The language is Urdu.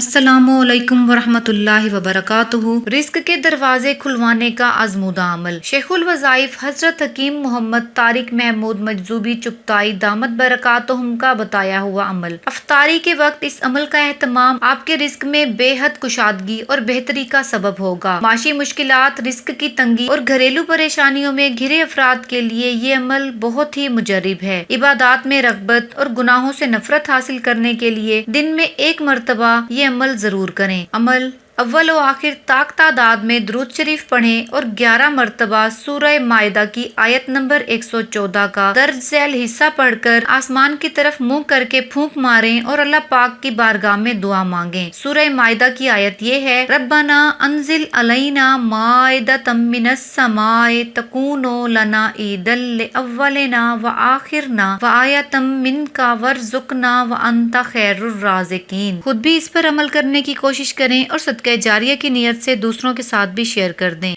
السلام علیکم ورحمۃ اللہ وبرکاتہ۔ رزق کے دروازے کھلوانے کا آزمودہ عمل۔ شیخ الوظائف حضرت حکیم محمد طارق محمود مجذوبی چغتائی دامت برکاتہم کا بتایا ہوا عمل۔ افطاری کے وقت اس عمل کا اہتمام آپ کے رزق میں بے حد کشادگی اور بہتری کا سبب ہوگا۔ معاشی مشکلات، رزق کی تنگی اور گھریلو پریشانیوں میں گھرے افراد کے لیے یہ عمل بہت ہی مجرب ہے۔ عبادات میں رغبت اور گناہوں سے نفرت حاصل کرنے کے لیے دن میں ایک مرتبہ یہ عمل ضرور کریں۔ عمل: اول و آخر تاک تعداد میں درود شریف پڑھیں اور 11 مرتبہ سورہ مائدہ کی آیت نمبر 114 کا درج ذیل حصہ پڑھ کر آسمان کی طرف منہ کر کے پھونک ماریں اور اللہ پاک کی بارگاہ میں دعا مانگیں۔ سورہ مائدہ کی آیت یہ ہے: ربنا انزل علینا مائدۃ من السماء تکون لنا عیدا لاولنا وآخرنا وآیۃ منک وارزقنا وانت خیر الرازقین۔ خود بھی اس پر عمل کرنے کی کوشش کریں اور صدقہ جاریہ کی نیت سے دوسروں کے ساتھ بھی شیئر کر دیں۔